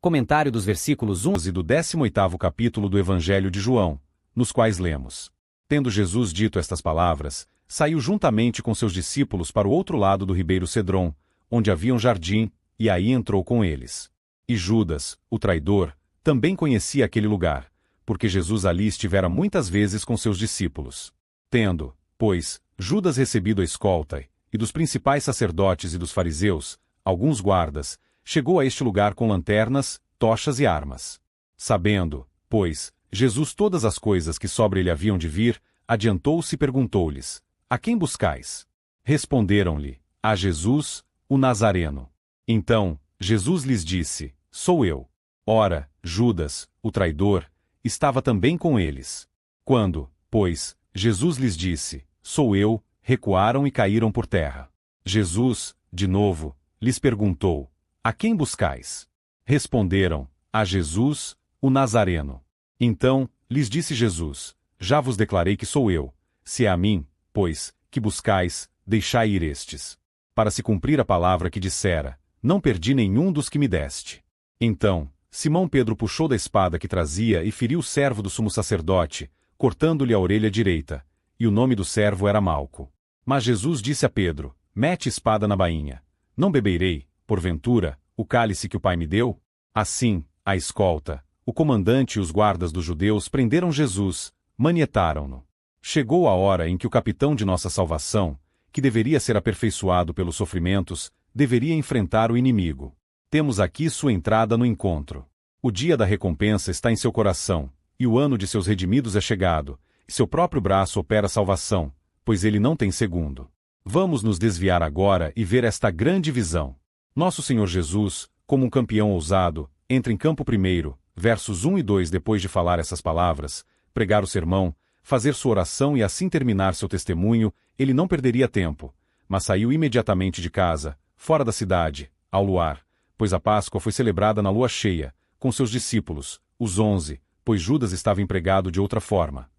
Comentário dos versículos 1 e do 18º capítulo do Evangelho de João, nos quais lemos: Tendo Jesus dito estas palavras, saiu juntamente com seus discípulos para o outro lado do ribeiro Cedron, onde havia um jardim, e aí entrou com eles. E Judas, o traidor, também conhecia aquele lugar, porque Jesus ali estivera muitas vezes com seus discípulos. Tendo, pois, Judas recebido a escolta, e dos principais sacerdotes e dos fariseus, alguns guardas, chegou a este lugar com lanternas, tochas e armas. Sabendo, pois, Jesus todas as coisas que sobre ele haviam de vir, adiantou-se e perguntou-lhes: A quem buscais? Responderam-lhe: A Jesus, o Nazareno. Então, Jesus lhes disse: Sou eu. Ora, Judas, o traidor, estava também com eles. Quando, pois, Jesus lhes disse: Sou eu, recuaram e caíram por terra. Jesus, de novo, lhes perguntou: A quem buscais? Responderam: A Jesus, o Nazareno. Então, lhes disse Jesus: Já vos declarei que sou eu. Se é a mim, pois, que buscais, deixai ir estes. Para se cumprir a palavra que dissera: Não perdi nenhum dos que me deste. Então, Simão Pedro puxou da espada que trazia e feriu o servo do sumo sacerdote, cortando-lhe a orelha direita. E o nome do servo era Malco. Mas Jesus disse a Pedro: Mete espada na bainha. Não beberei, porventura, o cálice que o Pai me deu? Assim, a escolta, o comandante e os guardas dos judeus prenderam Jesus, manietaram-no. Chegou a hora em que o capitão de nossa salvação, que deveria ser aperfeiçoado pelos sofrimentos, deveria enfrentar o inimigo. Temos aqui sua entrada no encontro. O dia da recompensa está em seu coração, e o ano de seus redimidos é chegado, e seu próprio braço opera a salvação, pois ele não tem segundo. Vamos nos desviar agora e ver esta grande visão. Nosso Senhor Jesus, como um campeão ousado, entra em campo primeiro, versos 1 e 2 depois de falar essas palavras, pregar o sermão, fazer sua oração e assim terminar seu testemunho, ele não perderia tempo, mas saiu imediatamente de casa, fora da cidade, ao luar, pois a Páscoa foi celebrada na lua cheia, com seus discípulos, os 11, pois Judas estava empregado de outra forma.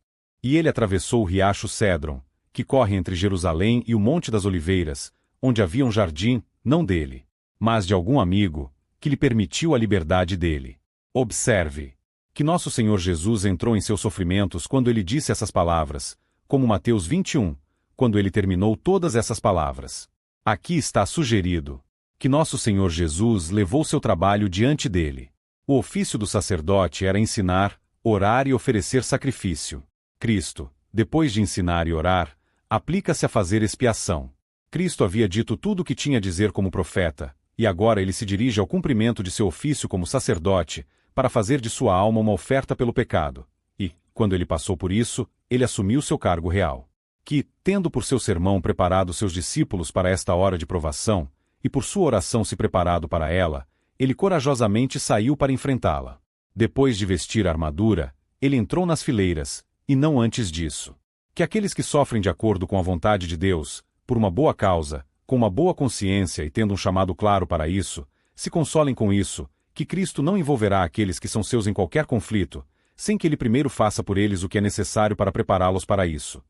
E ele atravessou o riacho Cédron, que corre entre Jerusalém e o Monte das Oliveiras, onde havia um jardim, não dele, mas de algum amigo, que lhe permitiu a liberdade dele. Observe que nosso Senhor Jesus entrou em seus sofrimentos quando ele disse essas palavras, como Mateus 21, quando ele terminou todas essas palavras. Aqui está sugerido que nosso Senhor Jesus levou seu trabalho diante dele. O ofício do sacerdote era ensinar, orar e oferecer sacrifício. Cristo, depois de ensinar e orar, aplica-se a fazer expiação. Cristo havia dito tudo o que tinha a dizer como profeta, e agora ele se dirige ao cumprimento de seu ofício como sacerdote, para fazer de sua alma uma oferta pelo pecado. E, quando ele passou por isso, ele assumiu seu cargo real. Que, tendo por seu sermão preparado seus discípulos para esta hora de provação, e por sua oração se preparado para ela, ele corajosamente saiu para enfrentá-la. Depois de vestir a armadura, ele entrou nas fileiras, e não antes disso. Que aqueles que sofrem de acordo com a vontade de Deus, por uma boa causa, com uma boa consciência e tendo um chamado claro para isso, se consolem com isso, que Cristo não envolverá aqueles que são seus em qualquer conflito, sem que ele primeiro faça por eles o que é necessário para prepará-los para isso.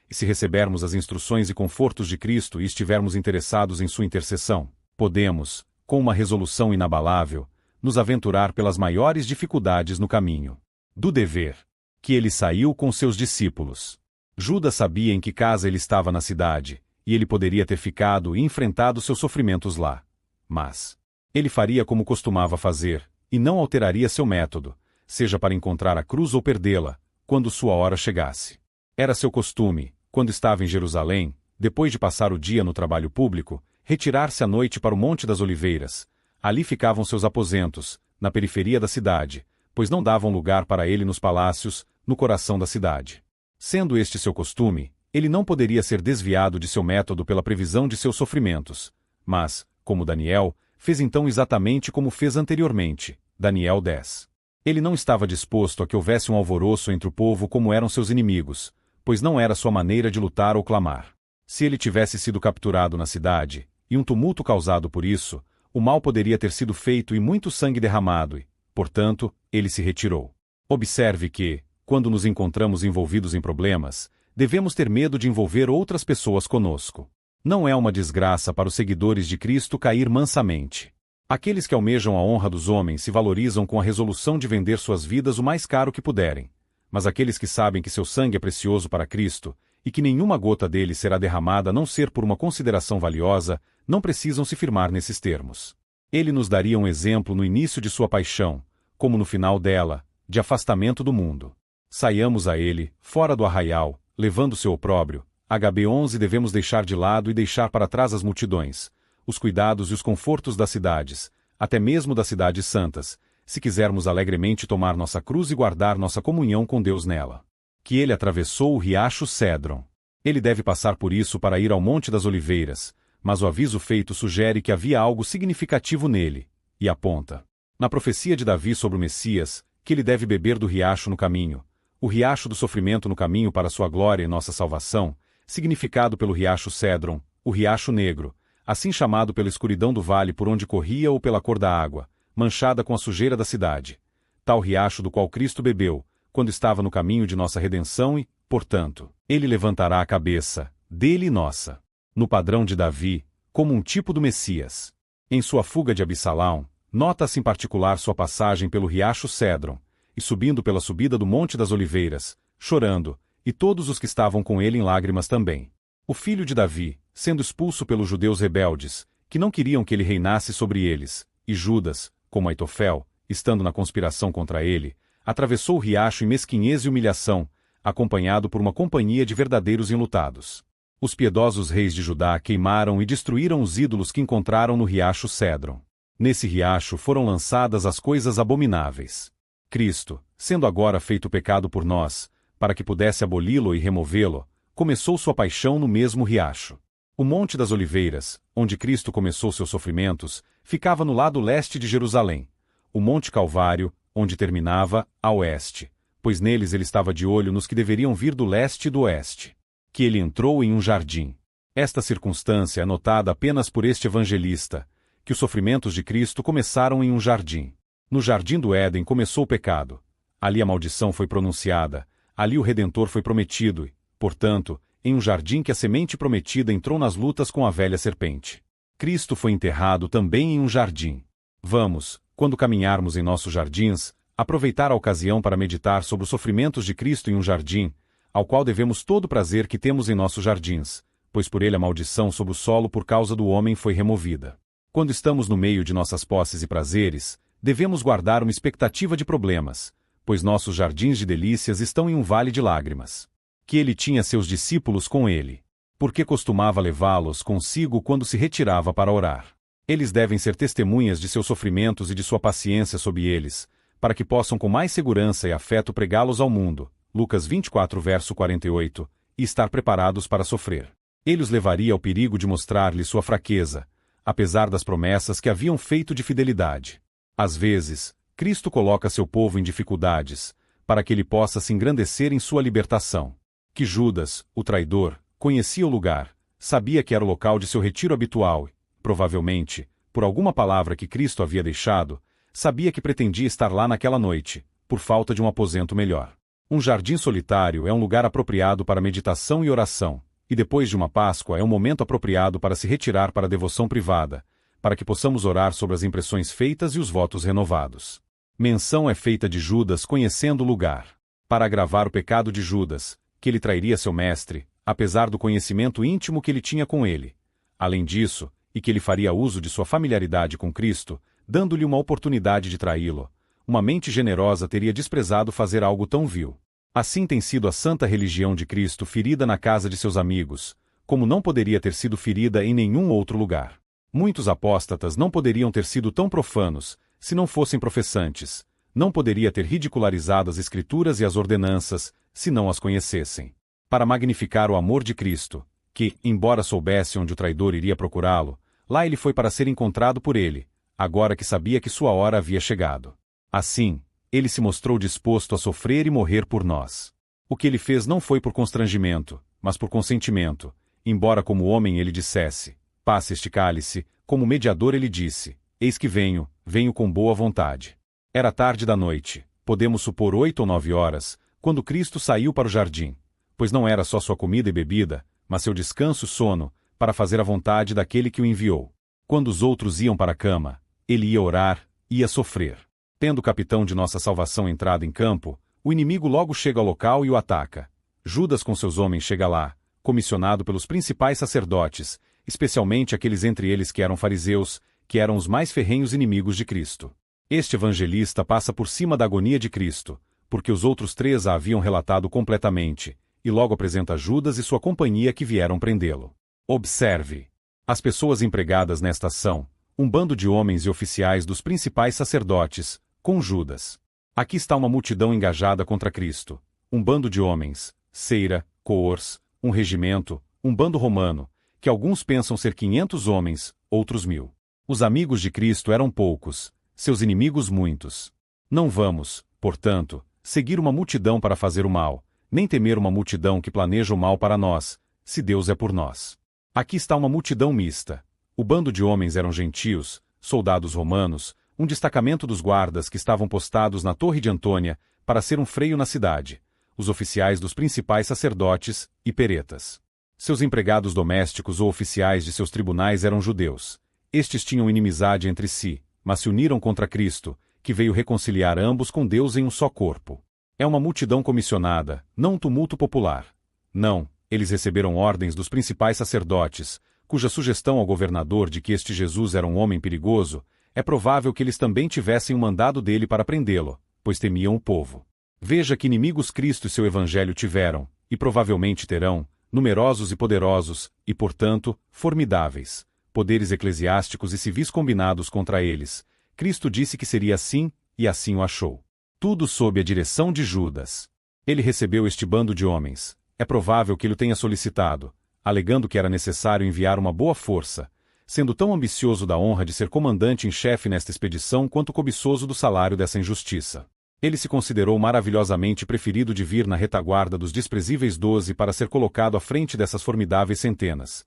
E se recebermos as instruções e confortos de Cristo e estivermos interessados em sua intercessão, podemos, com uma resolução inabalável, nos aventurar pelas maiores dificuldades no caminho do dever. Que ele saiu com seus discípulos. Judas sabia em que casa ele estava na cidade, e ele poderia ter ficado e enfrentado seus sofrimentos lá. Mas ele faria como costumava fazer, e não alteraria seu método, seja para encontrar a cruz ou perdê-la, quando sua hora chegasse. Era seu costume, quando estava em Jerusalém, depois de passar o dia no trabalho público, retirar-se à noite para o Monte das Oliveiras. Ali ficavam seus aposentos, na periferia da cidade, pois não davam lugar para ele nos palácios, no coração da cidade. Sendo este seu costume, ele não poderia ser desviado de seu método pela previsão de seus sofrimentos, mas, como Daniel, fez então exatamente como fez anteriormente, Daniel 10. Ele não estava disposto a que houvesse um alvoroço entre o povo como eram seus inimigos, pois não era sua maneira de lutar ou clamar. Se ele tivesse sido capturado na cidade, e um tumulto causado por isso, o mal poderia ter sido feito e muito sangue derramado e, portanto, ele se retirou. Observe que, quando nos encontramos envolvidos em problemas, devemos ter medo de envolver outras pessoas conosco. Não é uma desgraça para os seguidores de Cristo cair mansamente. Aqueles que almejam a honra dos homens se valorizam com a resolução de vender suas vidas o mais caro que puderem. Mas aqueles que sabem que seu sangue é precioso para Cristo, e que nenhuma gota dele será derramada a não ser por uma consideração valiosa, não precisam se firmar nesses termos. Ele nos daria um exemplo no início de sua paixão, como no final dela, de afastamento do mundo. Saiamos a ele, fora do arraial, levando seu opróbrio. HB 11 devemos deixar de lado e deixar para trás as multidões, os cuidados e os confortos das cidades, até mesmo das cidades santas, se quisermos alegremente tomar nossa cruz e guardar nossa comunhão com Deus nela. Que ele atravessou o riacho Cédron. Ele deve passar por isso para ir ao Monte das Oliveiras, mas o aviso feito sugere que havia algo significativo nele, e aponta. Na profecia de Davi sobre o Messias, que ele deve beber do riacho no caminho, o riacho do sofrimento no caminho para sua glória e nossa salvação, significado pelo riacho Cédron, o riacho negro, assim chamado pela escuridão do vale por onde corria ou pela cor da água, manchada com a sujeira da cidade. Tal riacho do qual Cristo bebeu, quando estava no caminho de nossa redenção e, portanto, ele levantará a cabeça, dele e nossa, no padrão de Davi, como um tipo do Messias. Em sua fuga de Absalão, nota-se em particular sua passagem pelo riacho Cédron, e subindo pela subida do Monte das Oliveiras, chorando, e todos os que estavam com ele em lágrimas também. O filho de Davi, sendo expulso pelos judeus rebeldes, que não queriam que ele reinasse sobre eles, e Judas, como Aitofel, estando na conspiração contra ele, atravessou o riacho em mesquinhez e humilhação, acompanhado por uma companhia de verdadeiros enlutados. Os piedosos reis de Judá queimaram e destruíram os ídolos que encontraram no riacho Cédron. Nesse riacho foram lançadas as coisas abomináveis. Cristo, sendo agora feito pecado por nós, para que pudesse aboli-lo e removê-lo, começou sua paixão no mesmo riacho. O Monte das Oliveiras, onde Cristo começou seus sofrimentos, ficava no lado leste de Jerusalém. O Monte Calvário, onde terminava, a oeste, pois neles ele estava de olho nos que deveriam vir do leste e do oeste. Que ele entrou em um jardim. Esta circunstância é notada apenas por este evangelista, que os sofrimentos de Cristo começaram em um jardim. No jardim do Éden começou o pecado. Ali a maldição foi pronunciada, ali o Redentor foi prometido e, portanto, em um jardim que a semente prometida entrou nas lutas com a velha serpente. Cristo foi enterrado também em um jardim. Vamos, quando caminharmos em nossos jardins, aproveitar a ocasião para meditar sobre os sofrimentos de Cristo em um jardim, ao qual devemos todo o prazer que temos em nossos jardins, pois por ele a maldição sobre o solo por causa do homem foi removida. Quando estamos no meio de nossas posses e prazeres, devemos guardar uma expectativa de problemas, pois nossos jardins de delícias estão em um vale de lágrimas. Que ele tinha seus discípulos com ele, porque costumava levá-los consigo quando se retirava para orar. Eles devem ser testemunhas de seus sofrimentos e de sua paciência sob eles, para que possam com mais segurança e afeto pregá-los ao mundo, Lucas 24 verso 48, e estar preparados para sofrer. Ele os levaria ao perigo de mostrar-lhes sua fraqueza, apesar das promessas que haviam feito de fidelidade. Às vezes, Cristo coloca seu povo em dificuldades, para que ele possa se engrandecer em sua libertação. Que Judas, o traidor, conhecia o lugar, sabia que era o local de seu retiro habitual e, provavelmente, por alguma palavra que Cristo havia deixado, sabia que pretendia estar lá naquela noite, por falta de um aposento melhor. Um jardim solitário é um lugar apropriado para meditação e oração, e depois de uma Páscoa é um momento apropriado para se retirar para a devoção privada, para que possamos orar sobre as impressões feitas e os votos renovados. Menção é feita de Judas conhecendo o lugar. Para agravar o pecado de Judas, que ele trairia seu mestre, apesar do conhecimento íntimo que ele tinha com ele. Além disso, e que ele faria uso de sua familiaridade com Cristo, dando-lhe uma oportunidade de traí-lo, uma mente generosa teria desprezado fazer algo tão vil. Assim tem sido a santa religião de Cristo ferida na casa de seus amigos, como não poderia ter sido ferida em nenhum outro lugar. Muitos apóstatas não poderiam ter sido tão profanos, se não fossem professantes, não poderia ter ridicularizado as Escrituras e as ordenanças, se não as conhecessem. Para magnificar o amor de Cristo, que, embora soubesse onde o traidor iria procurá-lo, lá ele foi para ser encontrado por ele, agora que sabia que sua hora havia chegado. Assim, ele se mostrou disposto a sofrer e morrer por nós. O que ele fez não foi por constrangimento, mas por consentimento, embora como homem ele dissesse, passe este cálice, como mediador ele disse, eis que venho com boa vontade. Era tarde da noite, podemos supor 8 ou 9 horas, quando Cristo saiu para o jardim, pois não era só sua comida e bebida, mas seu descanso e sono, para fazer a vontade daquele que o enviou. Quando os outros iam para a cama, Ele ia orar, ia sofrer. Tendo o capitão de nossa salvação entrado em campo, o inimigo logo chega ao local e o ataca. Judas com seus homens chega lá, comissionado pelos principais sacerdotes, especialmente aqueles entre eles que eram fariseus, que eram os mais ferrenhos inimigos de Cristo. Este evangelista passa por cima da agonia de Cristo, porque os outros três a haviam relatado completamente, e logo apresenta Judas e sua companhia que vieram prendê-lo. Observe. As pessoas empregadas nesta ação, um bando de homens e oficiais dos principais sacerdotes, com Judas. Aqui está uma multidão engajada contra Cristo. Um bando de homens, seira, coors, um regimento, um bando romano, que alguns pensam ser 500 homens, outros 1000. Os amigos de Cristo eram poucos, seus inimigos muitos. Não vamos, portanto, seguir uma multidão para fazer o mal, nem temer uma multidão que planeja o mal para nós, se Deus é por nós. Aqui está uma multidão mista. O bando de homens eram gentios, soldados romanos, um destacamento dos guardas que estavam postados na torre de Antônia, para ser um freio na cidade, os oficiais dos principais sacerdotes e peretas. Seus empregados domésticos ou oficiais de seus tribunais eram judeus. Estes tinham inimizade entre si, mas se uniram contra Cristo, que veio reconciliar ambos com Deus em um só corpo. É uma multidão comissionada, não um tumulto popular. Não, eles receberam ordens dos principais sacerdotes, cuja sugestão ao governador de que este Jesus era um homem perigoso, é provável que eles também tivessem um mandado dele para prendê-lo, pois temiam o povo. Veja que inimigos Cristo e seu evangelho tiveram, e provavelmente terão, numerosos e poderosos, e portanto, formidáveis, poderes eclesiásticos e civis combinados contra eles. Cristo disse que seria assim, e assim o achou. Tudo sob a direção de Judas. Ele recebeu este bando de homens. É provável que ele o tenha solicitado, alegando que era necessário enviar uma boa força, sendo tão ambicioso da honra de ser comandante em chefe nesta expedição quanto cobiçoso do salário dessa injustiça. Ele se considerou maravilhosamente preferido de vir na retaguarda dos desprezíveis 12 para ser colocado à frente dessas formidáveis centenas.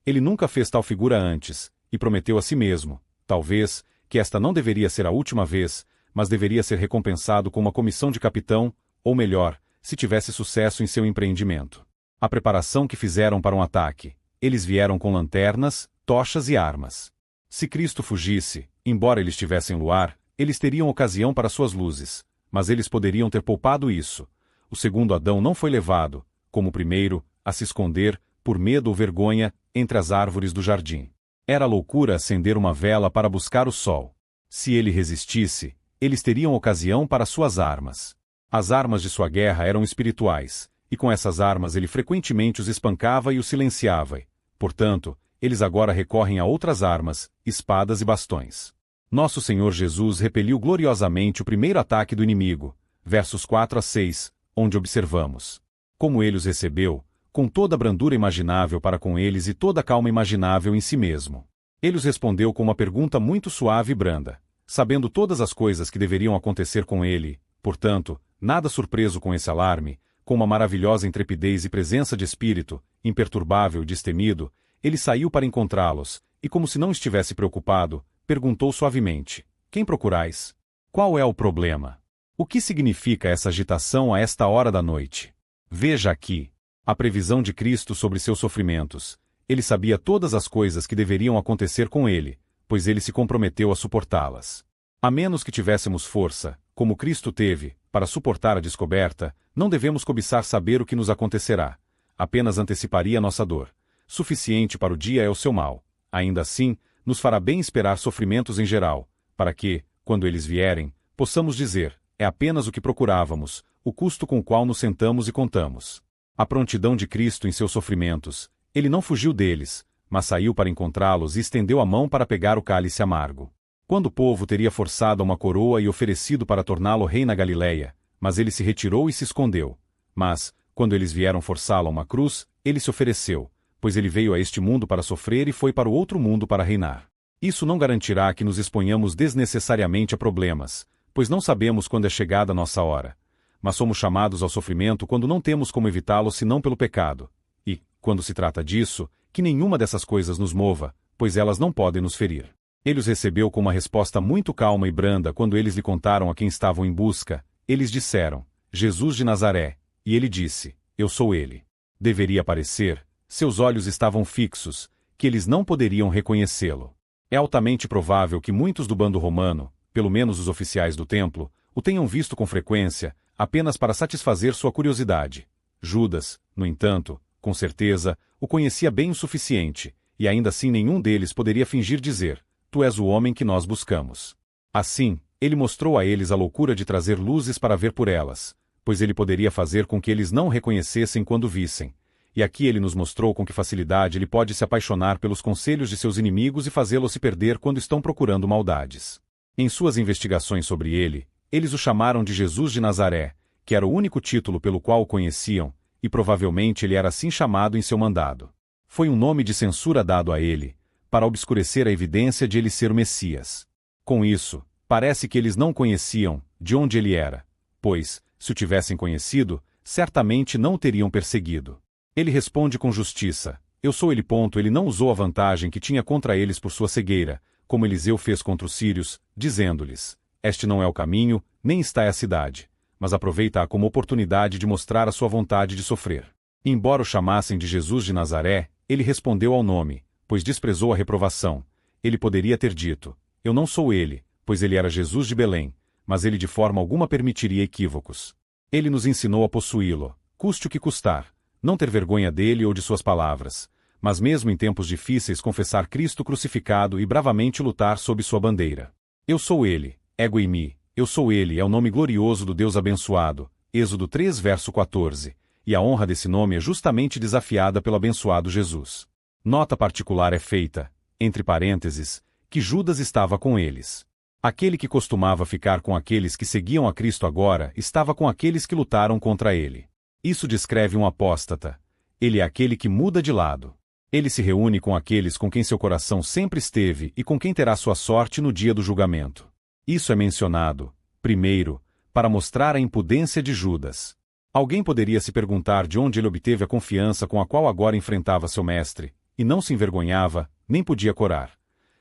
Ele nunca fez tal figura antes, e prometeu a si mesmo, talvez, que esta não deveria ser a última vez, mas deveria ser recompensado com uma comissão de capitão, ou melhor, se tivesse sucesso em seu empreendimento. A preparação que fizeram para um ataque. Eles vieram com lanternas, tochas e armas. Se Cristo fugisse, embora eles tivessem luar, eles teriam ocasião para suas luzes, mas eles poderiam ter poupado isso. O segundo Adão não foi levado, como o primeiro, a se esconder, por medo ou vergonha, entre as árvores do jardim. Era loucura acender uma vela para buscar o sol. Se ele resistisse, eles teriam ocasião para suas armas. As armas de sua guerra eram espirituais, e com essas armas ele frequentemente os espancava e os silenciava. Portanto, eles agora recorrem a outras armas, espadas e bastões. Nosso Senhor Jesus repeliu gloriosamente o primeiro ataque do inimigo, versos 4 a 6, onde observamos como ele os recebeu, com toda a brandura imaginável para com eles e toda a calma imaginável em si mesmo. Ele os respondeu com uma pergunta muito suave e branda, sabendo todas as coisas que deveriam acontecer com ele, portanto, nada surpreso com esse alarme, com uma maravilhosa intrepidez e presença de espírito, imperturbável e destemido, ele saiu para encontrá-los, e como se não estivesse preocupado, perguntou suavemente: quem procurais? Qual é o problema? O que significa essa agitação a esta hora da noite? Veja aqui a previsão de Cristo sobre seus sofrimentos. Ele sabia todas as coisas que deveriam acontecer com ele, pois ele se comprometeu a suportá-las. A menos que tivéssemos força, como Cristo teve, para suportar a descoberta, não devemos cobiçar saber o que nos acontecerá. Apenas anteciparia nossa dor. Suficiente para o dia é o seu mal. Ainda assim, nos fará bem esperar sofrimentos em geral, para que, quando eles vierem, possamos dizer: é apenas o que procurávamos, o custo com o qual nos sentamos e contamos. A prontidão de Cristo em seus sofrimentos. Ele não fugiu deles, mas saiu para encontrá-los e estendeu a mão para pegar o cálice amargo. Quando o povo teria forçado a uma coroa e oferecido para torná-lo rei na Galileia, mas ele se retirou e se escondeu. Mas, quando eles vieram forçá-lo a uma cruz, ele se ofereceu, pois ele veio a este mundo para sofrer e foi para o outro mundo para reinar. Isso não garantirá que nos exponhamos desnecessariamente a problemas, pois não sabemos quando é chegada a nossa hora. Mas somos chamados ao sofrimento quando não temos como evitá-lo senão pelo pecado. E, quando se trata disso, que nenhuma dessas coisas nos mova, pois elas não podem nos ferir. Ele os recebeu com uma resposta muito calma e branda quando eles lhe contaram a quem estavam em busca. Eles disseram: Jesus de Nazaré. E ele disse: eu sou ele. Deveria parecer, seus olhos estavam fixos, que eles não poderiam reconhecê-lo. É altamente provável que muitos do bando romano, pelo menos os oficiais do templo, o tenham visto com frequência, apenas para satisfazer sua curiosidade. Judas, no entanto, com certeza, o conhecia bem o suficiente, e ainda assim nenhum deles poderia fingir dizer: "Tu és o homem que nós buscamos." Assim, ele mostrou a eles a loucura de trazer luzes para ver por elas, pois ele poderia fazer com que eles não o reconhecessem quando vissem. E aqui ele nos mostrou com que facilidade ele pode se apaixonar pelos conselhos de seus inimigos e fazê-los se perder quando estão procurando maldades. Em suas investigações sobre ele, eles o chamaram de Jesus de Nazaré, que era o único título pelo qual o conheciam, e provavelmente ele era assim chamado em seu mandado. Foi um nome de censura dado a ele, para obscurecer a evidência de ele ser o Messias. Com isso, parece que eles não conheciam de onde ele era, pois, se o tivessem conhecido, certamente não o teriam perseguido. Ele responde com justiça: "Eu sou ele." Ele não usou a vantagem que tinha contra eles por sua cegueira, como Eliseu fez contra os sírios, dizendo-lhes: "Este não é o caminho, nem está a cidade." Mas aproveita-a como oportunidade de mostrar a sua vontade de sofrer. Embora o chamassem de Jesus de Nazaré, ele respondeu ao nome, pois desprezou a reprovação. Ele poderia ter dito: "Eu não sou ele," pois ele era Jesus de Belém, mas ele de forma alguma permitiria equívocos. Ele nos ensinou a possuí-lo, custe o que custar, não ter vergonha dele ou de suas palavras, mas mesmo em tempos difíceis confessar Cristo crucificado e bravamente lutar sob sua bandeira. "Eu sou ele, ego em mim, eu sou ele" é o nome glorioso do Deus abençoado, Êxodo 3 verso 14, e a honra desse nome é justamente desafiada pelo abençoado Jesus. Nota particular é feita, entre parênteses, que Judas estava com eles. Aquele que costumava ficar com aqueles que seguiam a Cristo agora estava com aqueles que lutaram contra ele. Isso descreve um apóstata. Ele é aquele que muda de lado. Ele se reúne com aqueles com quem seu coração sempre esteve e com quem terá sua sorte no dia do julgamento. Isso é mencionado, primeiro, para mostrar a impudência de Judas. Alguém poderia se perguntar de onde ele obteve a confiança com a qual agora enfrentava seu mestre, e não se envergonhava, nem podia corar.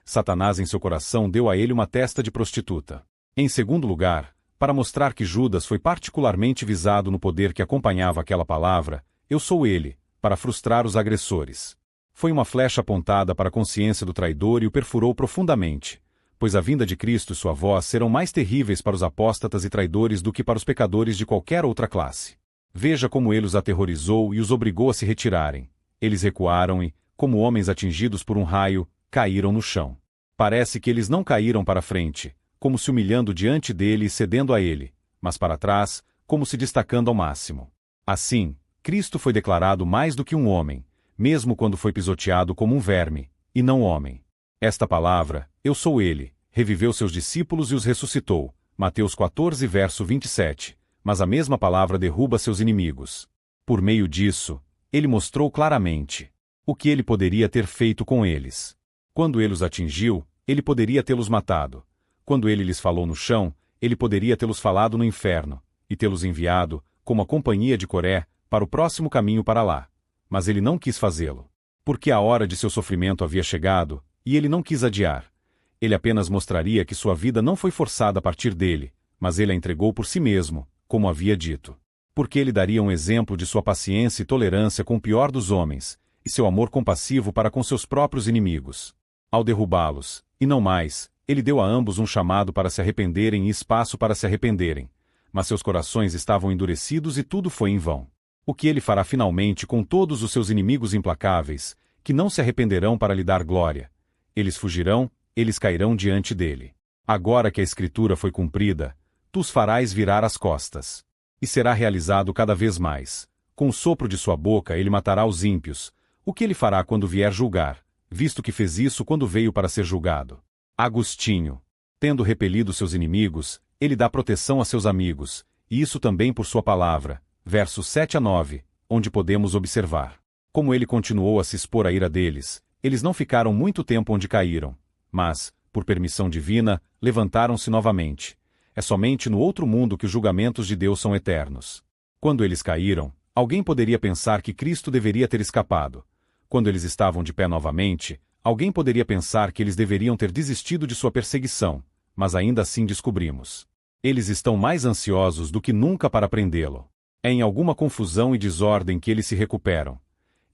Satanás em seu coração deu a ele uma testa de prostituta. Em segundo lugar, para mostrar que Judas foi particularmente visado no poder que acompanhava aquela palavra: "Eu sou ele", para frustrar os agressores. Foi uma flecha apontada para a consciência do traidor e o perfurou profundamente, pois a vinda de Cristo e sua voz serão mais terríveis para os apóstatas e traidores do que para os pecadores de qualquer outra classe. Veja como ele os aterrorizou e os obrigou a se retirarem. Eles recuaram e, como homens atingidos por um raio, caíram no chão. Parece que eles não caíram para frente, como se humilhando diante dele e cedendo a ele, mas para trás, como se destacando ao máximo. Assim, Cristo foi declarado mais do que um homem, mesmo quando foi pisoteado como um verme, e não homem. Esta palavra, "Eu sou ele", reviveu seus discípulos e os ressuscitou, Mateus 14 verso 27, mas a mesma palavra derruba seus inimigos. Por meio disso, ele mostrou claramente o que ele poderia ter feito com eles. Quando ele os atingiu, ele poderia tê-los matado. Quando ele lhes falou no chão, ele poderia tê-los falado no inferno, e tê-los enviado, como a companhia de Coré, para o próximo caminho para lá. Mas ele não quis fazê-lo. Porque a hora de seu sofrimento havia chegado, e ele não quis adiar. Ele apenas mostraria que sua vida não foi forçada a partir dele, mas ele a entregou por si mesmo, como havia dito. Porque ele daria um exemplo de sua paciência e tolerância com o pior dos homens, e seu amor compassivo para com seus próprios inimigos. Ao derrubá-los, e não mais, ele deu a ambos um chamado para se arrependerem e espaço para se arrependerem. Mas seus corações estavam endurecidos e tudo foi em vão. O que ele fará finalmente com todos os seus inimigos implacáveis, que não se arrependerão para lhe dar glória? Eles fugirão, eles cairão diante dele. Agora que a Escritura foi cumprida, tu os farás virar as costas. E será realizado cada vez mais. Com o sopro de sua boca ele matará os ímpios. O que ele fará quando vier julgar, visto que fez isso quando veio para ser julgado? Agostinho. Tendo repelido seus inimigos, ele dá proteção a seus amigos, e isso também por sua palavra. Versos 7 a 9, onde podemos observar como ele continuou a se expor à ira deles. Eles não ficaram muito tempo onde caíram, mas, por permissão divina, levantaram-se novamente. É somente no outro mundo que os julgamentos de Deus são eternos. Quando eles caíram, alguém poderia pensar que Cristo deveria ter escapado. Quando eles estavam de pé novamente, alguém poderia pensar que eles deveriam ter desistido de sua perseguição, mas ainda assim descobrimos. Eles estão mais ansiosos do que nunca para prendê-lo. É em alguma confusão e desordem que eles se recuperam.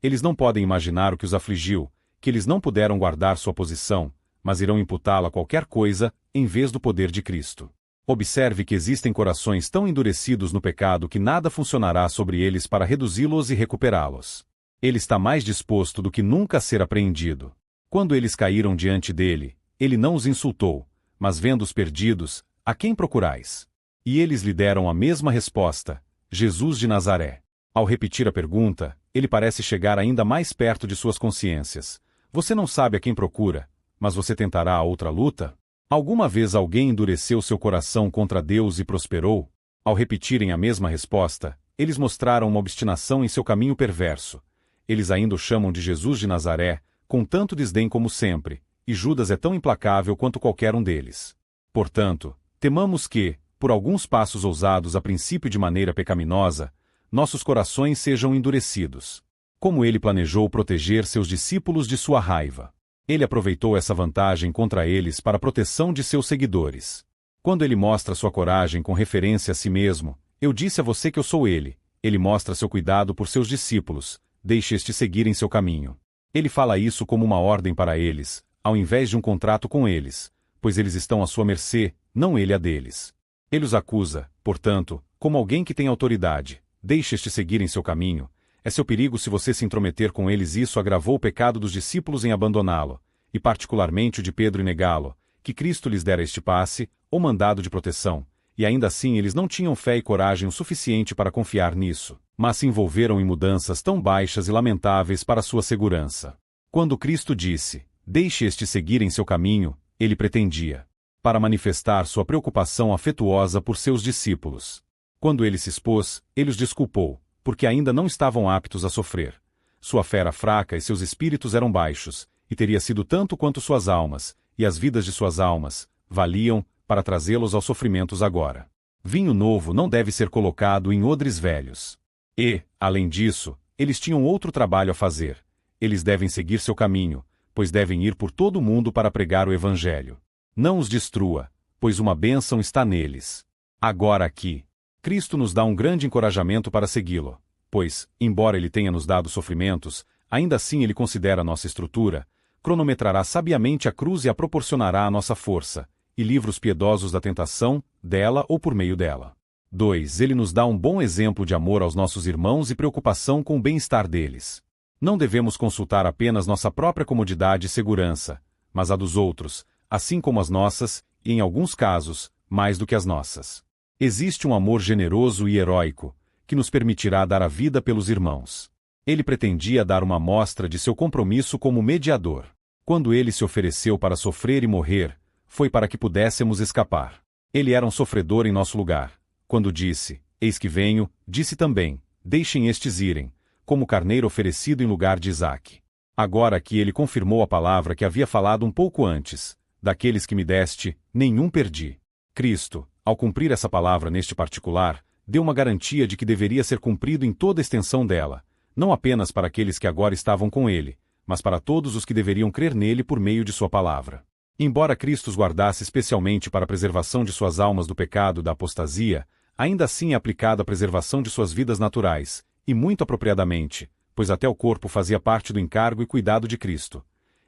Eles não podem imaginar o que os afligiu, que eles não puderam guardar sua posição, mas irão imputá-la a qualquer coisa, em vez do poder de Cristo. Observe que existem corações tão endurecidos no pecado que nada funcionará sobre eles para reduzi-los e recuperá-los. Ele está mais disposto do que nunca a ser apreendido. Quando eles caíram diante dele, ele não os insultou, mas vendo-os perdidos, a quem procurais? E eles lhe deram a mesma resposta, Jesus de Nazaré. Ao repetir a pergunta, ele parece chegar ainda mais perto de suas consciências. Você não sabe a quem procura, mas você tentará a outra luta? Alguma vez alguém endureceu seu coração contra Deus e prosperou? Ao repetirem a mesma resposta, eles mostraram uma obstinação em seu caminho perverso. Eles ainda o chamam de Jesus de Nazaré, com tanto desdém como sempre, e Judas é tão implacável quanto qualquer um deles. Portanto, temamos que, por alguns passos ousados a princípio de maneira pecaminosa, nossos corações sejam endurecidos. Como ele planejou proteger seus discípulos de sua raiva. Ele aproveitou essa vantagem contra eles para a proteção de seus seguidores. Quando ele mostra sua coragem com referência a si mesmo, eu disse a você que eu sou ele. Ele mostra seu cuidado por seus discípulos, deixe estes seguirem seu caminho. Ele fala isso como uma ordem para eles, ao invés de um contrato com eles, pois eles estão à sua mercê, não ele a deles. Ele os acusa, portanto, como alguém que tem autoridade, deixe estes seguirem seu caminho. É seu perigo se você se intrometer com eles. Isso agravou o pecado dos discípulos em abandoná-lo, e particularmente o de Pedro em negá-lo, que Cristo lhes dera este passe, ou mandado de proteção, e ainda assim eles não tinham fé e coragem o suficiente para confiar nisso, mas se envolveram em mudanças tão baixas e lamentáveis para sua segurança. Quando Cristo disse, deixe estes seguirem seu caminho, ele pretendia, para manifestar sua preocupação afetuosa por seus discípulos. Quando ele se expôs, ele os desculpou, porque ainda não estavam aptos a sofrer. Sua fé era fraca e seus espíritos eram baixos, e teria sido tanto quanto suas almas, e as vidas de suas almas, valiam, para trazê-los aos sofrimentos agora. Vinho novo não deve ser colocado em odres velhos. E, além disso, eles tinham outro trabalho a fazer. Eles devem seguir seu caminho, pois devem ir por todo o mundo para pregar o Evangelho. Não os destrua, pois uma bênção está neles. Agora aqui, Cristo nos dá um grande encorajamento para segui-lo, pois, embora ele tenha nos dado sofrimentos, ainda assim ele considera nossa estrutura, cronometrará sabiamente a cruz e a proporcionará a nossa força, e livra os piedosos da tentação, dela ou por meio dela. 2. Ele nos dá um bom exemplo de amor aos nossos irmãos e preocupação com o bem-estar deles. Não devemos consultar apenas nossa própria comodidade e segurança, mas a dos outros, assim como as nossas, e em alguns casos, mais do que as nossas. Existe um amor generoso e heróico, que nos permitirá dar a vida pelos irmãos. Ele pretendia dar uma amostra de seu compromisso como mediador. Quando ele se ofereceu para sofrer e morrer, foi para que pudéssemos escapar. Ele era um sofredor em nosso lugar. Quando disse, eis que venho, disse também, deixem estes irem, como carneiro oferecido em lugar de Isaque. Agora que ele confirmou a palavra que havia falado um pouco antes, daqueles que me deste, nenhum perdi. Cristo, ao cumprir essa palavra neste particular, deu uma garantia de que deveria ser cumprido em toda a extensão dela, não apenas para aqueles que agora estavam com ele, mas para todos os que deveriam crer nele por meio de sua palavra. Embora Cristo os guardasse especialmente para a preservação de suas almas do pecado e da apostasia, ainda assim é aplicado à preservação de suas vidas naturais, e muito apropriadamente, pois até o corpo fazia parte do encargo e cuidado de Cristo.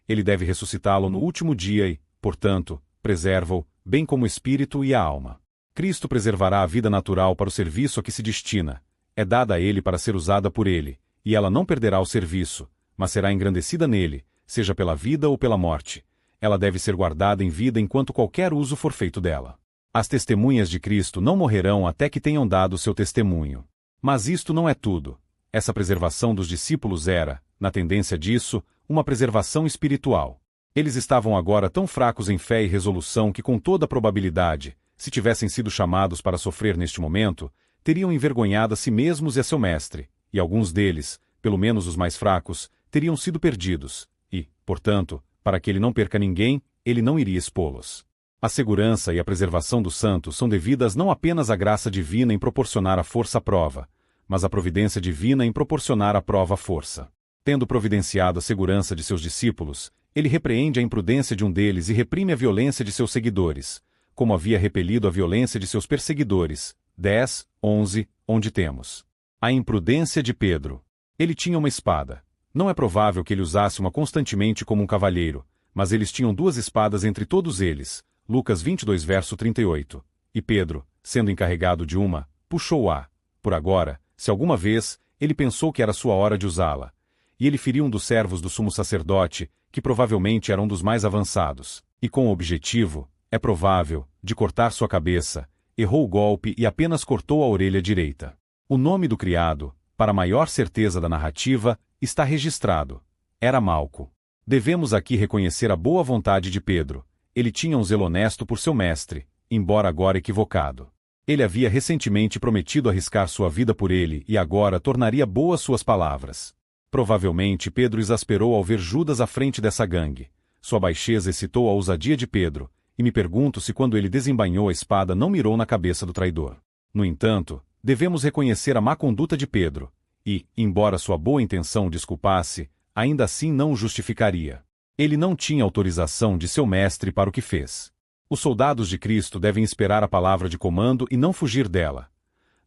Ele deve ressuscitá-lo no último dia e, portanto, preserva-o, bem como o espírito e a alma. Cristo preservará a vida natural para o serviço a que se destina, é dada a ele para ser usada por ele, e ela não perderá o serviço, mas será engrandecida nele, seja pela vida ou pela morte. Ela deve ser guardada em vida enquanto qualquer uso for feito dela. As testemunhas de Cristo não morrerão até que tenham dado seu testemunho. Mas isto não é tudo. Essa preservação dos discípulos era, na tendência disso, uma preservação espiritual. Eles estavam agora tão fracos em fé e resolução que com toda probabilidade, se tivessem sido chamados para sofrer neste momento, teriam envergonhado a si mesmos e a seu mestre, e alguns deles, pelo menos os mais fracos, teriam sido perdidos, e, portanto, para que ele não perca ninguém, ele não iria expô-los. A segurança e a preservação dos santos são devidas não apenas à graça divina em proporcionar a força à prova, mas à providência divina em proporcionar à prova a força. Tendo providenciado a segurança de seus discípulos, ele repreende a imprudência de um deles e reprime a violência de seus seguidores, como havia repelido a violência de seus perseguidores. 10, 11, onde temos a imprudência de Pedro. Ele tinha uma espada. Não é provável que ele usasse uma constantemente como um cavalheiro, mas eles tinham 2 espadas entre todos eles. Lucas 22 verso 38. E Pedro, sendo encarregado de uma, puxou-a. Por agora, se alguma vez, ele pensou que era sua hora de usá-la. E ele feriu um dos servos do sumo sacerdote, que provavelmente era um dos mais avançados, e com o objetivo, é provável, de cortar sua cabeça, errou o golpe e apenas cortou a orelha direita. O nome do criado, para maior certeza da narrativa, está registrado. Era Malco. Devemos aqui reconhecer a boa vontade de Pedro. Ele tinha um zelo honesto por seu mestre, embora agora equivocado. Ele havia recentemente prometido arriscar sua vida por ele e agora tornaria boas suas palavras. Provavelmente Pedro exasperou ao ver Judas à frente dessa gangue. Sua baixeza excitou a ousadia de Pedro, e me pergunto se quando ele desembainhou a espada não mirou na cabeça do traidor. No entanto, devemos reconhecer a má conduta de Pedro, e, embora sua boa intenção o desculpasse, ainda assim não o justificaria. Ele não tinha autorização de seu mestre para o que fez. Os soldados de Cristo devem esperar a palavra de comando e não fugir dela.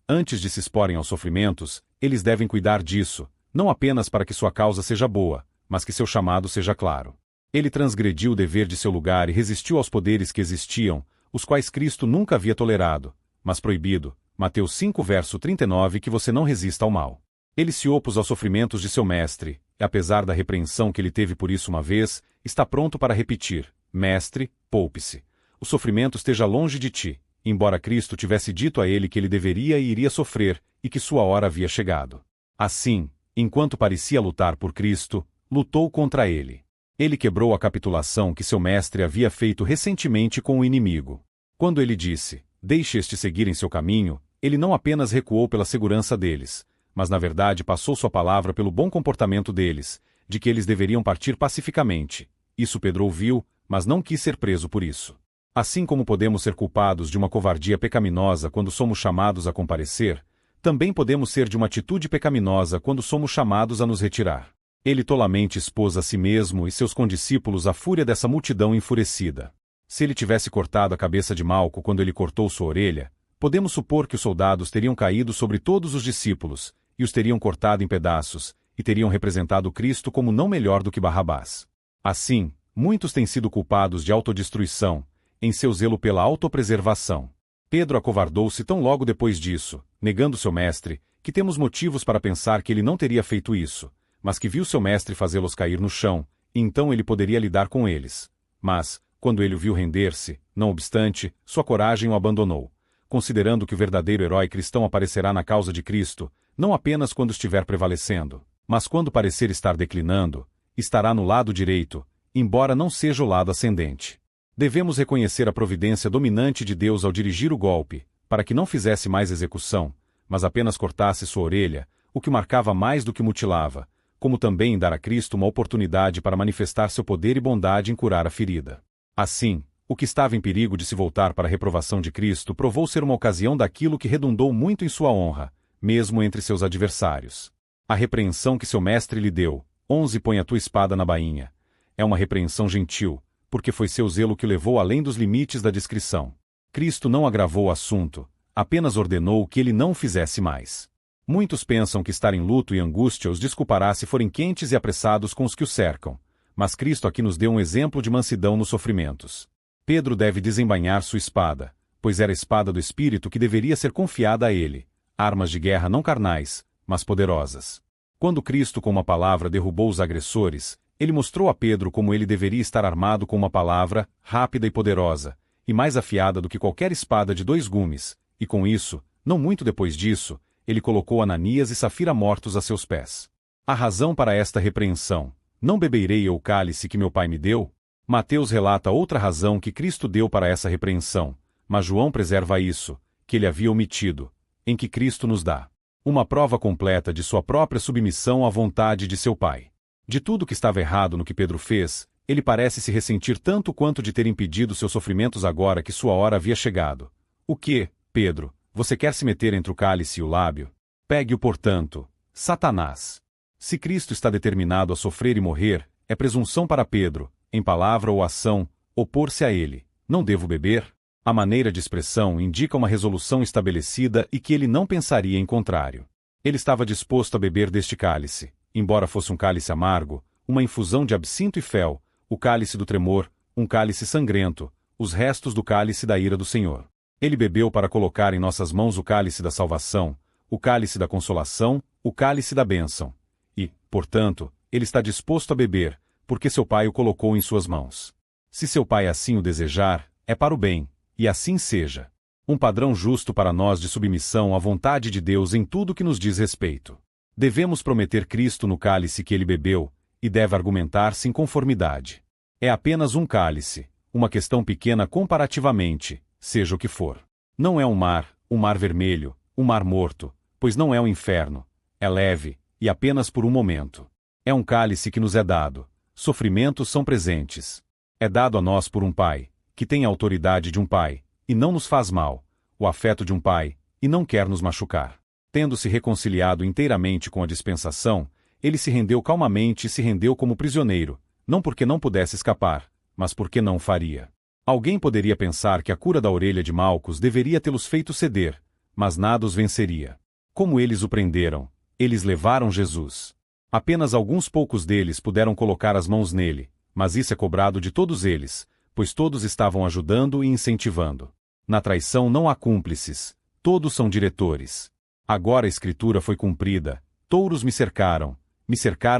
Antes de se exporem aos sofrimentos, eles devem cuidar disso, não apenas para que sua causa seja boa, mas que seu chamado seja claro. Ele transgrediu o dever de seu lugar e resistiu aos poderes que existiam, os quais Cristo nunca havia tolerado, mas proibido, Mateus 5 verso 39, que você não resista ao mal. Ele se opôs aos sofrimentos de seu mestre, e apesar da repreensão que ele teve por isso uma vez, está pronto para repetir: Mestre, poupe-se. O sofrimento esteja longe de ti, embora Cristo tivesse dito a ele que ele deveria e iria sofrer, e que sua hora havia chegado. Assim, enquanto parecia lutar por Cristo, lutou contra ele. Ele quebrou a capitulação que seu mestre havia feito recentemente com o inimigo. Quando ele disse: deixe estes seguirem seu caminho, ele não apenas recuou pela segurança deles, mas na verdade passou sua palavra pelo bom comportamento deles, de que eles deveriam partir pacificamente. Isso Pedro ouviu, mas não quis ser preso por isso. Assim como podemos ser culpados de uma covardia pecaminosa quando somos chamados a comparecer, também podemos ser de uma atitude pecaminosa quando somos chamados a nos retirar. Ele tolamente expôs a si mesmo e seus condiscípulos à fúria dessa multidão enfurecida. Se ele tivesse cortado a cabeça de Malco quando ele cortou sua orelha, podemos supor que os soldados teriam caído sobre todos os discípulos, e os teriam cortado em pedaços, e teriam representado Cristo como não melhor do que Barrabás. Assim, muitos têm sido culpados de autodestruição, em seu zelo pela autopreservação. Pedro acovardou-se tão logo depois disso, negando seu mestre, que temos motivos para pensar que ele não teria feito isso, mas que viu seu mestre fazê-los cair no chão, e então ele poderia lidar com eles. Mas, quando ele o viu render-se, não obstante, sua coragem o abandonou, considerando que o verdadeiro herói cristão aparecerá na causa de Cristo, não apenas quando estiver prevalecendo, mas quando parecer estar declinando, estará no lado direito, embora não seja o lado ascendente. Devemos reconhecer a providência dominante de Deus ao dirigir o golpe, para que não fizesse mais execução, mas apenas cortasse sua orelha, o que marcava mais do que mutilava, como também dar a Cristo uma oportunidade para manifestar seu poder e bondade em curar a ferida. Assim, o que estava em perigo de se voltar para a reprovação de Cristo provou ser uma ocasião daquilo que redundou muito em sua honra, mesmo entre seus adversários. A repreensão que seu mestre lhe deu, 11 põe a tua espada na bainha, é uma repreensão gentil, porque foi seu zelo que o levou além dos limites da discrição. Cristo não agravou o assunto, apenas ordenou que ele não o fizesse mais. Muitos pensam que estar em luto e angústia os desculpará se forem quentes e apressados com os que o cercam, mas Cristo aqui nos deu um exemplo de mansidão nos sofrimentos. Pedro deve desembainhar sua espada, pois era a espada do Espírito que deveria ser confiada a ele, armas de guerra não carnais, mas poderosas. Quando Cristo com uma palavra derrubou os agressores, ele mostrou a Pedro como ele deveria estar armado com uma palavra, rápida e poderosa, e mais afiada do que qualquer espada de 2 gumes, e com isso, não muito depois disso, ele colocou Ananias e Safira mortos a seus pés. A razão para esta repreensão: não beberei eu o cálice que meu pai me deu? Mateus relata outra razão que Cristo deu para essa repreensão, mas João preserva isso, que ele havia omitido, em que Cristo nos dá uma prova completa de sua própria submissão à vontade de seu Pai. De tudo que estava errado no que Pedro fez, ele parece se ressentir tanto quanto de ter impedido seus sofrimentos agora que sua hora havia chegado. O que, Pedro, você quer se meter entre o cálice e o lábio? Pegue-o, portanto, Satanás. Se Cristo está determinado a sofrer e morrer, é presunção para Pedro, em palavra ou ação, opor-se a ele. Não devo beber? A maneira de expressão indica uma resolução estabelecida e que ele não pensaria em contrário. Ele estava disposto a beber deste cálice, embora fosse um cálice amargo, uma infusão de absinto e fel, o cálice do tremor, um cálice sangrento, os restos do cálice da ira do Senhor. Ele bebeu para colocar em nossas mãos o cálice da salvação, o cálice da consolação, o cálice da bênção. E, portanto, ele está disposto a beber, porque seu Pai o colocou em suas mãos. Se seu Pai assim o desejar, é para o bem, e assim seja. Um padrão justo para nós de submissão à vontade de Deus em tudo que nos diz respeito. Devemos prometer Cristo no cálice que ele bebeu, e deve argumentar-se em conformidade. É apenas um cálice, uma questão pequena comparativamente, seja o que for. Não é um mar vermelho, um mar morto, pois não é um inferno. É leve, e apenas por um momento. É um cálice que nos é dado. Sofrimentos são presentes. É dado a nós por um pai, que tem a autoridade de um pai, e não nos faz mal, o afeto de um pai, e não quer nos machucar. Tendo-se reconciliado inteiramente com a dispensação, ele se rendeu calmamente e se rendeu como prisioneiro, não porque não pudesse escapar, mas porque não o faria. Alguém poderia pensar que a cura da orelha de Malcos deveria tê-los feito ceder, mas nada os venceria. Como eles o prenderam, eles levaram Jesus. Apenas alguns poucos deles puderam colocar as mãos nele, mas isso é cobrado de todos eles, pois todos estavam ajudando e incentivando. Na traição não há cúmplices, todos são diretores. Agora a escritura foi cumprida, touros me cercaram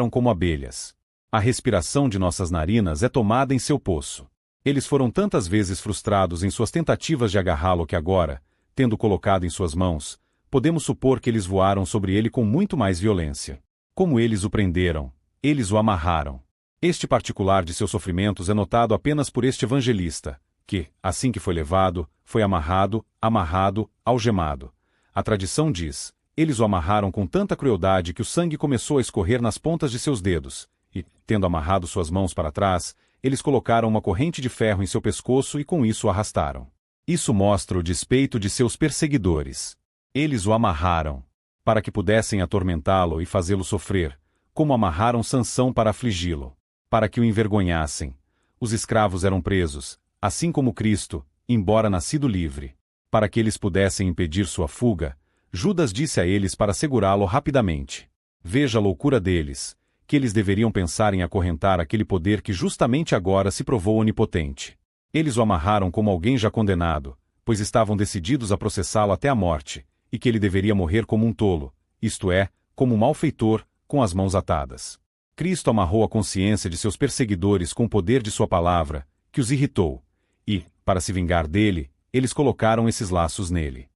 como abelhas. A respiração de nossas narinas é tomada em seu poço. Eles foram tantas vezes frustrados em suas tentativas de agarrá-lo que agora, tendo colocado em suas mãos, podemos supor que eles voaram sobre ele com muito mais violência. Como eles o prenderam, eles o amarraram. Este particular de seus sofrimentos é notado apenas por este evangelista, que, assim que foi levado, foi amarrado, algemado. A tradição diz, eles o amarraram com tanta crueldade que o sangue começou a escorrer nas pontas de seus dedos, e, tendo amarrado suas mãos para trás, eles colocaram uma corrente de ferro em seu pescoço e com isso o arrastaram. Isso mostra o despeito de seus perseguidores. Eles o amarraram, para que pudessem atormentá-lo e fazê-lo sofrer, como amarraram Sansão para afligi-lo, para que o envergonhassem. Os escravos eram presos, assim como Cristo, embora nascido livre. Para que eles pudessem impedir sua fuga, Judas disse a eles para segurá-lo rapidamente. Veja a loucura deles, que eles deveriam pensar em acorrentar aquele poder que justamente agora se provou onipotente. Eles o amarraram como alguém já condenado, pois estavam decididos a processá-lo até a morte, e que ele deveria morrer como um tolo, isto é, como um malfeitor, com as mãos atadas. Cristo amarrou a consciência de seus perseguidores com o poder de sua palavra, que os irritou, e, para se vingar dele, eles colocaram esses laços nele.